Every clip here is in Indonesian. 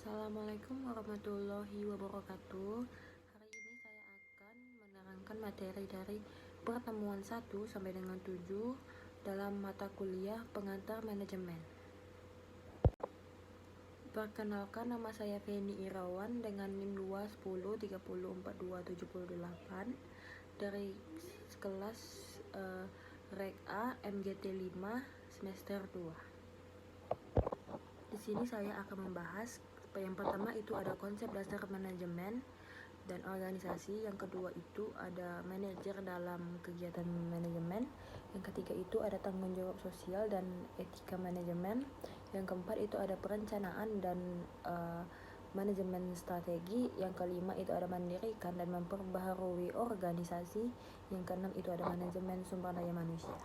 Assalamualaikum warahmatullahi wabarakatuh. Hari ini saya akan menerangkan materi dari pertemuan 1 sampai dengan 7 dalam mata kuliah pengantar manajemen. Perkenalkan, nama saya Feni Irawan dengan NIM 210304278 dari kelas Rek A MGT 5 semester 2. Di sini saya akan membahas yang pertama itu ada konsep dasar manajemen dan organisasi, yang kedua itu ada manajer dalam kegiatan manajemen, yang ketiga itu ada tanggung jawab sosial dan etika manajemen, yang keempat itu ada perencanaan dan manajemen strategi, yang kelima itu ada mendirikan dan memperbaharui organisasi, yang keenam itu ada manajemen sumber daya manusia.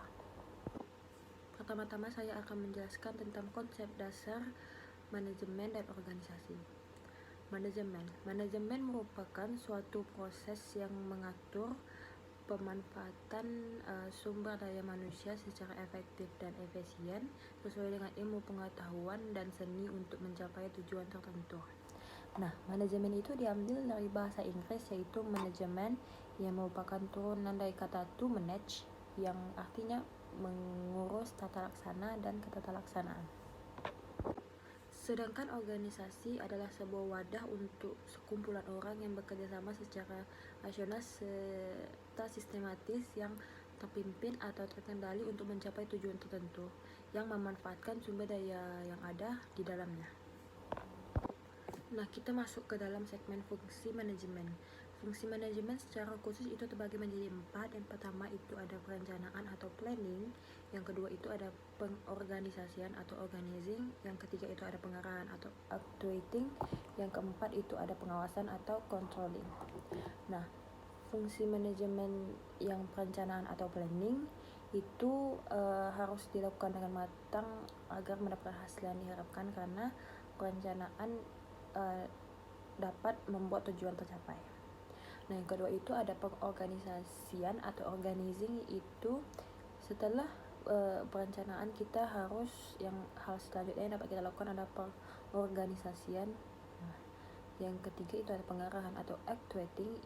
Pertama-tama saya akan menjelaskan tentang konsep dasar manajemen dan organisasi. Manajemen merupakan suatu proses yang mengatur pemanfaatan sumber daya manusia secara efektif dan efisien sesuai dengan ilmu pengetahuan dan seni untuk mencapai tujuan tertentu. Nah, manajemen itu diambil dari bahasa Inggris yaitu manajemen, yang merupakan turunan dari kata to manage yang artinya mengurus tata laksana dan ketatalaksanaan. Sedangkan organisasi adalah sebuah wadah untuk sekumpulan orang yang bekerja sama secara rasional serta sistematis yang terpimpin atau terkendali untuk mencapai tujuan tertentu yang memanfaatkan sumber daya yang ada di dalamnya. Nah, kita masuk ke dalam segmen fungsi manajemen. Fungsi manajemen secara khusus itu terbagi menjadi 4. Yang pertama itu ada perencanaan atau planning, yang kedua itu ada pengorganisasian atau organizing, yang ketiga itu ada pengarahan atau actuating, yang keempat itu ada pengawasan atau controlling. Nah, fungsi manajemen yang perencanaan atau planning itu harus dilakukan dengan matang agar mendapatkan hasil yang diharapkan, karena perencanaan dapat membuat tujuan tercapai. Nah, yang kedua itu ada pengorganisasian atau organizing, itu setelah perencanaan kita harus yang hal selanjutnya yang dapat kita lakukan ada pengorganisasian. Nah, yang ketiga itu ada pengarahan atau actuating.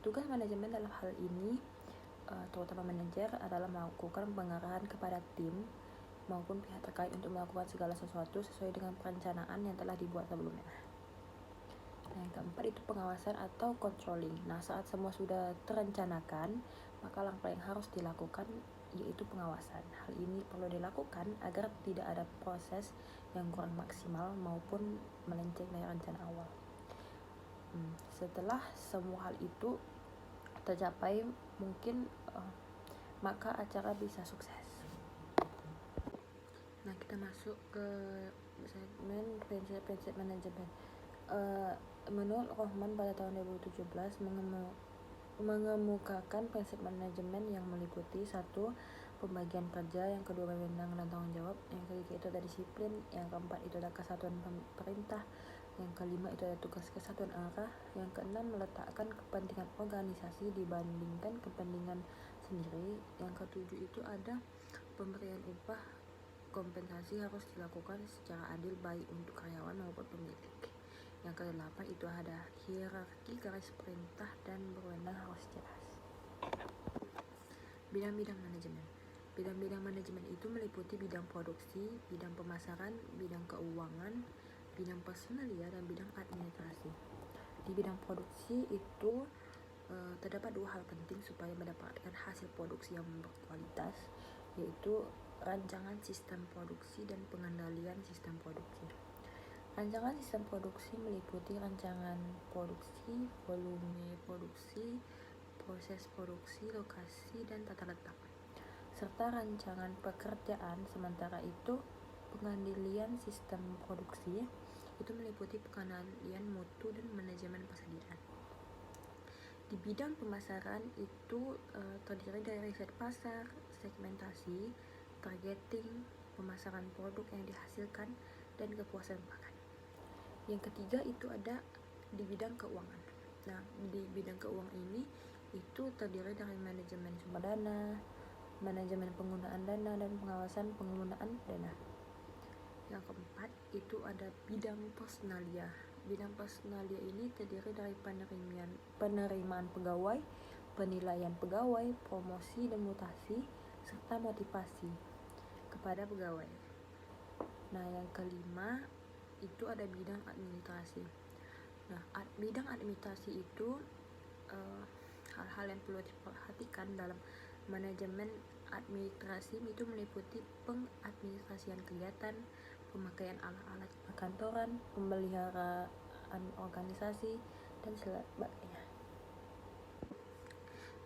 Tugas manajemen dalam hal ini terutama manajer adalah melakukan pengarahan kepada tim maupun pihak terkait untuk melakukan segala sesuatu sesuai dengan perencanaan yang telah dibuat sebelumnya. Nah, yang keempat itu pengawasan atau controlling. Nah, saat semua sudah terencanakan, maka langkah yang harus dilakukan yaitu pengawasan. Hal ini perlu dilakukan agar tidak ada proses yang kurang maksimal maupun melenceng dari rencana awal. Setelah semua hal itu tercapai, mungkin maka acara bisa sukses. Nah, kita masuk ke segmen prinsip manajemen. Menurut Rohman pada tahun 2017 mengemukakan prinsip manajemen yang meliputi 1. Pembagian kerja, yang kedua wewenang dan tanggung jawab, yang ketiga itu ada disiplin, yang keempat itu ada kesatuan perintah, yang kelima itu ada tugas kesatuan arah, yang keenam meletakkan kepentingan organisasi dibandingkan kepentingan sendiri, yang ketujuh itu ada pemberian upah kompensasi harus dilakukan secara adil baik untuk karyawan maupun pemilik. Yang ke-8 itu ada hierarki garis perintah dan berwenang harus jelas. Bidang-bidang manajemen. Bidang-bidang manajemen itu meliputi bidang produksi, bidang pemasaran, bidang keuangan, bidang personalia, dan bidang administrasi. Di bidang produksi itu terdapat 2 hal penting supaya mendapatkan hasil produksi yang berkualitas, yaitu rancangan sistem produksi dan pengendalian sistem produksi. Rancangan sistem produksi meliputi rancangan produksi, volume produksi, proses produksi, lokasi, dan tata letak, serta rancangan pekerjaan. Sementara itu, pengendalian sistem produksi itu meliputi pengendalian mutu dan manajemen persediaan. Di bidang pemasaran itu terdiri dari riset pasar, segmentasi, targeting, pemasaran produk yang dihasilkan, dan kepuasan pelanggan. Yang ketiga itu ada di bidang keuangan. Nah, di bidang keuangan ini itu terdiri dari manajemen sumber dana, manajemen penggunaan dana, dan pengawasan penggunaan dana. Yang keempat itu ada bidang personalia. Bidang personalia ini terdiri dari penerimaan pegawai, penilaian pegawai, promosi dan mutasi, serta motivasi kepada pegawai. Nah, yang kelima itu ada bidang administrasi. Nah, bidang administrasi itu hal-hal yang perlu diperhatikan dalam manajemen administrasi itu meliputi pengadministrasian kegiatan, pemakaian alat-alat perkantoran, pemeliharaan organisasi, dan sebagainya.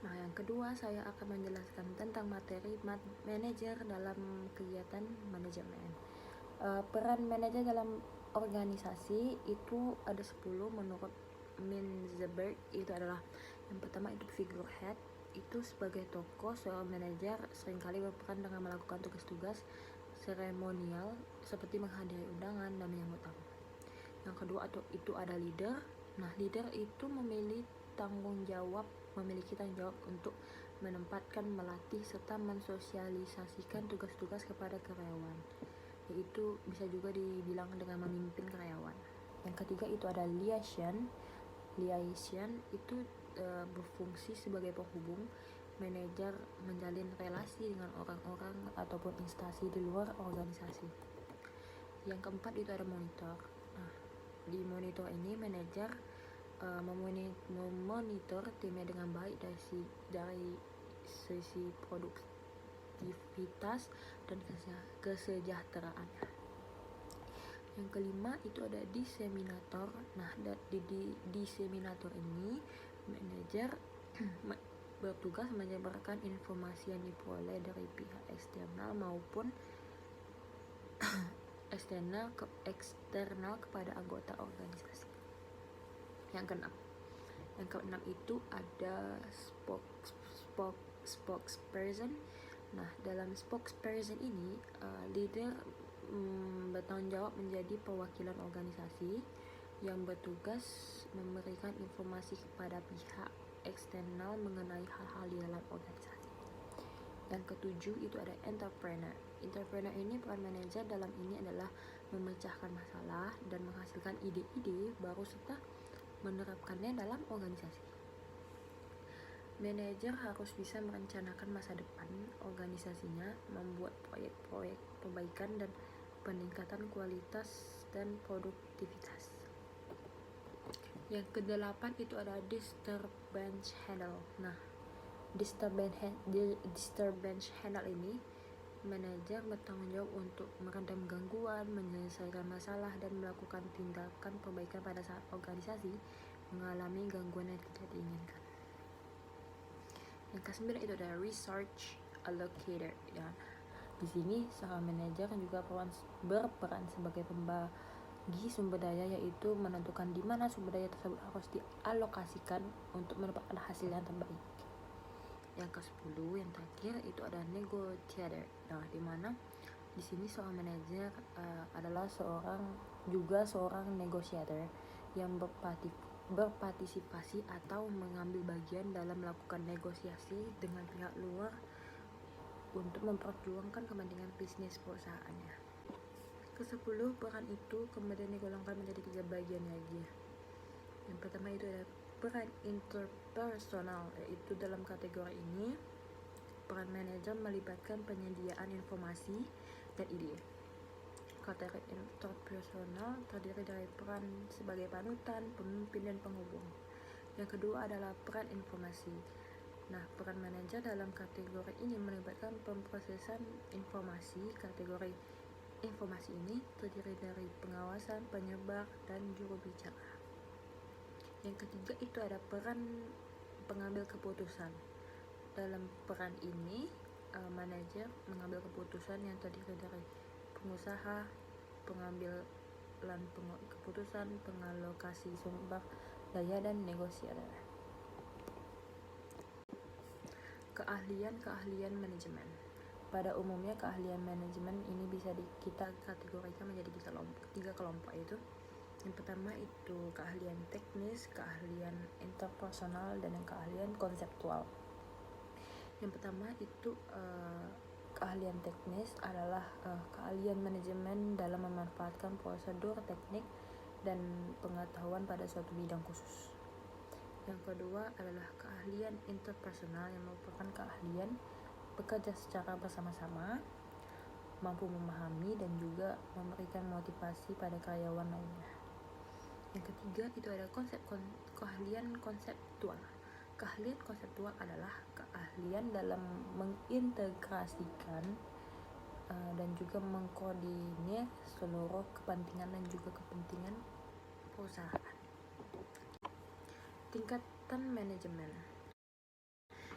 Nah, yang kedua saya akan menjelaskan tentang materi manajer dalam kegiatan manajemen. Peran manajer dalam organisasi itu ada 10 menurut Mintzberg. Itu adalah yang pertama itu figurehead. Itu sebagai tokoh, seorang manajer seringkali berperan dengan melakukan tugas-tugas seremonial seperti menghadiri undangan dan menyambut tamu. Yang kedua itu ada leader. Nah, leader itu memiliki tanggung jawab untuk menempatkan, melatih, serta mensosialisasikan tugas-tugas kepada karyawan. Yaitu bisa juga dibilang dengan memimpin karyawan. Yang ketiga itu ada liaison. Liaison itu berfungsi sebagai penghubung. Manajer menjalin relasi dengan orang-orang ataupun instansi di luar organisasi. Yang keempat itu ada monitor. Nah, di monitor ini manajer memonitor timnya dengan baik dari sisi produktivitas dan kesejahteraan. Yang kelima itu ada diseminator. Nah, di diseminator ini manajer bertugas menyebarkan informasi yang diperoleh dari pihak eksternal maupun eksternal kepada anggota organisasi. Yang keenam itu ada spokesperson. Nah, dalam spokesperson ini leader bertanggung jawab menjadi perwakilan organisasi yang bertugas memberikan informasi kepada pihak eksternal mengenai hal-hal di dalam organisasi. Yang ketujuh itu ada entrepreneur. Entrepreneur ini peran manajer dalam ini adalah memecahkan masalah dan menghasilkan ide-ide baru serta menerapkannya dalam organisasi. Manajer harus bisa merencanakan masa depan organisasinya, membuat proyek-proyek perbaikan dan peningkatan kualitas dan produktivitas. Yang kedelapan itu ada disturbance handle. Nah, disturbance handle ini manajer bertanggung jawab untuk meredam gangguan, menyelesaikan masalah, dan melakukan tindakan perbaikan pada saat organisasi mengalami gangguan yang tidak diinginkan. Yang ke-9 itu ada research allocator. Ya, di sini seorang manajer juga berperan sebagai pembagi sumber daya, yaitu menentukan di mana sumber daya tersebut harus dialokasikan untuk mendapatkan hasil yang terbaik. Yang ke-10 yang terakhir itu ada negotiator. Nah, di mana di sini seorang manajer adalah seorang negosiator yang berpartisipasi atau mengambil bagian dalam melakukan negosiasi dengan pihak luar untuk memperjuangkan kepentingan bisnis perusahaannya. Ke-10 peran itu kemudian digolongkan menjadi 3 bagian lagi. Yang pertama itu ada peran interpersonal, yaitu dalam kategori ini peran manajer melibatkan penyediaan informasi dan ide. Kategori interpersonal terdiri dari peran sebagai panutan, pemimpin, dan penghubung. Yang kedua adalah peran informasi. Nah, peran manajer dalam kategori ini melibatkan pemrosesan informasi. Kategori informasi ini terdiri dari pengawasan, penyebar, dan juru bicara. Yang ketiga itu ada peran pengambil keputusan. Dalam peran ini manajer mengambil keputusan yang terdiri dari pengusaha, pengambilan keputusan, pengalokasi sumber daya, dan negosiator. Keahlian manajemen. Pada umumnya keahlian manajemen ini bisa kita kategorikan menjadi 3 kelompok, yaitu yang pertama itu keahlian teknis, keahlian interpersonal, dan yang keahlian konseptual. Yang pertama itu Keahlian teknis adalah keahlian manajemen dalam memanfaatkan prosedur, teknik, dan pengetahuan pada suatu bidang khusus. Yang kedua adalah keahlian interpersonal, yang merupakan keahlian bekerja secara bersama-sama, mampu memahami dan juga memberikan motivasi pada karyawan lainnya. Yang ketiga itu ada keahlian konseptual. Keahlian konseptual adalah keahlian dalam mengintegrasikan dan juga mengkoordinir seluruh kepentingan dan juga kepentingan perusahaan. Tingkatan manajemen.